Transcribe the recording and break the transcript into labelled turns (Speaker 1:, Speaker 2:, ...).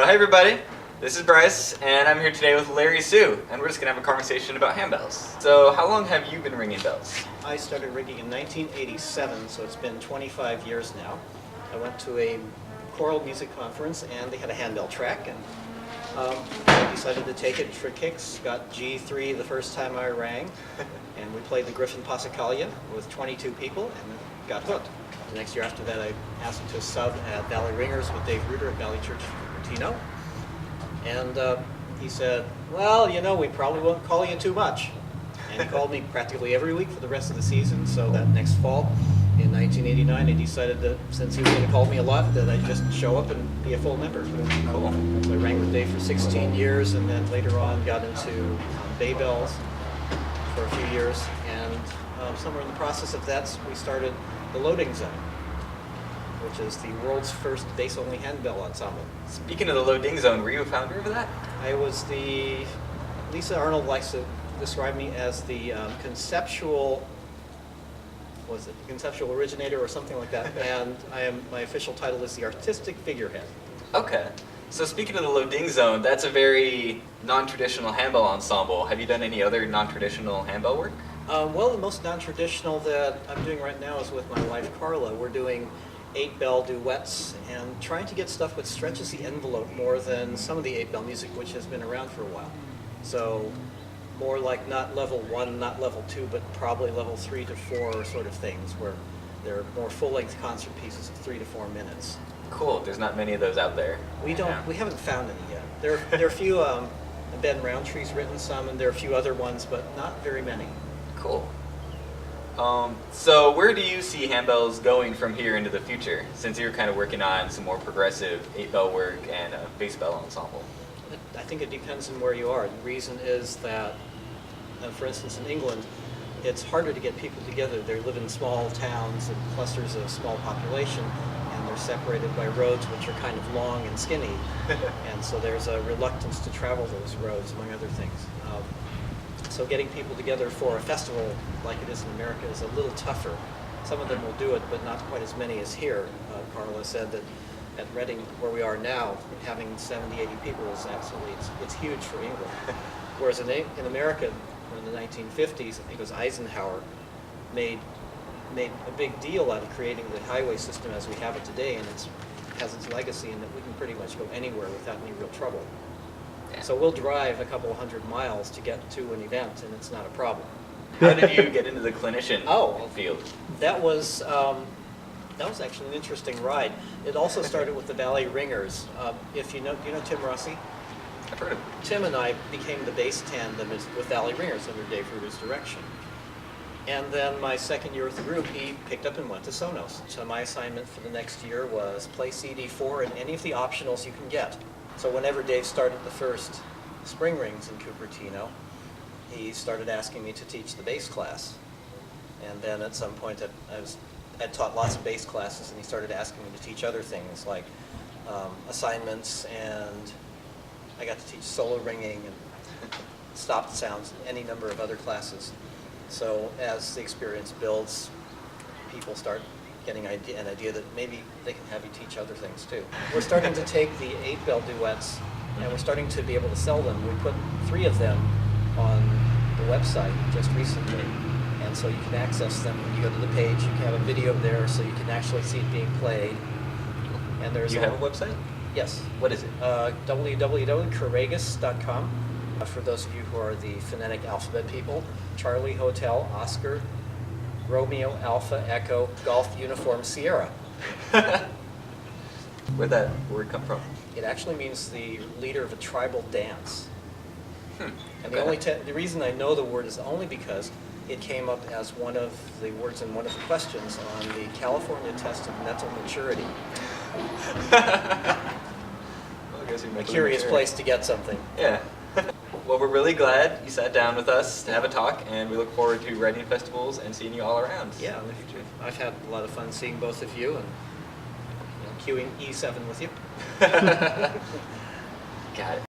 Speaker 1: Hi everybody, this is Bryce, and I'm here today with Larry Sue, and we're just going to have a conversation about handbells. So how long have you been ringing bells?
Speaker 2: I started rigging in 1987, so it's been 25 years now. I went to a choral music conference and they had a handbell track, and I decided to take it for kicks. Got G3 the first time I rang, and we played the Griffin Passacaglia with 22 people and got hooked. The next year after that I asked him to sub at Valley Ringers with Dave Reuter at Valley Church Cupertino. And he said, well, you know, we probably won't call you too much. And he called me practically every week for the rest of the season. So that next fall, in 1989, I decided that since he was going to call me a lot, that I'd just show up and be a full member.
Speaker 1: Cool.
Speaker 2: So I rang with Dave for 16 years, and then later on got into bay bells for a few years. And somewhere in the process of that, we started the Loading Zone, which is the world's first bass-only handbell ensemble.
Speaker 1: Speaking of the Loading Zone, were you a founder of that?
Speaker 2: I was Lisa Arnold likes to describe me as the conceptual originator or something like that, and my official title is the artistic figurehead.
Speaker 1: Okay. So speaking of the Loading Zone, that's a very non-traditional handbell ensemble. Have you done any other non-traditional handbell work?
Speaker 2: Well, the most non-traditional that I'm doing right now is with my wife Carla. We're doing 8-bell duets and trying to get stuff that stretches the envelope more than some of the 8-bell music, which has been around for a while. So more like not level 1, not level 2, but probably level 3 to 4 sort of things, where they're more full-length concert pieces of 3 to 4 minutes.
Speaker 1: Cool. There's not many of those out there.
Speaker 2: We haven't found any yet. There are a few. Ben Roundtree's written some, and there are a few other ones, but not very many.
Speaker 1: Cool. So where do you see handbells going from here into the future, since you're kind of working on some more progressive 8-bell work and a bass bell ensemble?
Speaker 2: I think it depends on where you are. The reason is that, for instance, in England, it's harder to get people together. They live in small towns and clusters of small population, and they're separated by roads which are kind of long and skinny, and so there's a reluctance to travel those roads, among other things. So getting people together for a festival like it is in America is a little tougher. Some of them will do it, but not quite as many as here. Carla said that at Reading, where we are now, having 70, 80 people is absolutely, it's huge for England. Whereas in America, in the 1950s, I think it was Eisenhower, made a big deal out of creating the highway system as we have it today, and it has its legacy in that we can pretty much go anywhere without any real trouble. So we'll drive a couple 100 miles to get to an event, and it's not a problem.
Speaker 1: How did you get into the clinician field?
Speaker 2: That was actually an interesting ride. It also started with the Valley Ringers. Do you know Tim Rossi?
Speaker 1: I've heard of him.
Speaker 2: Tim and I became the bass tandem with Valley Ringers under Dave Reuter's direction. And then my second year with the group, he picked up and went to Sonos. So my assignment for the next year was play CD4 and any of the optionals you can get. So whenever Dave started the first spring rings in Cupertino, he started asking me to teach the bass class. And then at some point I'd taught lots of bass classes, and he started asking me to teach other things like assignments, and I got to teach solo ringing and stopped sounds and any number of other classes. So as the experience builds, people start getting an idea that maybe they can have you teach other things too. We're starting to take the 8-bell duets, and we're starting to be able to sell them. We put 3 of them on the website just recently, and so you can access them. When you go to the page, you can have a video there, so you can actually see it being played. And there's
Speaker 1: You have a website?
Speaker 2: Yes.
Speaker 1: What is it?
Speaker 2: www.courageous.com. For those of you who are the phonetic alphabet people, Charlie, Hotel, Oscar, Romeo, Alpha, Echo, Golf, Uniform, Sierra.
Speaker 1: Where'd that word come from?
Speaker 2: It actually means the leader of a tribal dance. And the reason I know the word is only because it came up as one of the words in one of the questions on the California test of mental maturity. A curious place to get something.
Speaker 1: Yeah. Well, we're really glad you sat down with us to have a talk, and we look forward to writing festivals and seeing you all around.
Speaker 2: Yeah, in the future. I've had a lot of fun seeing both of you and queuing E7 with you.
Speaker 1: Got it.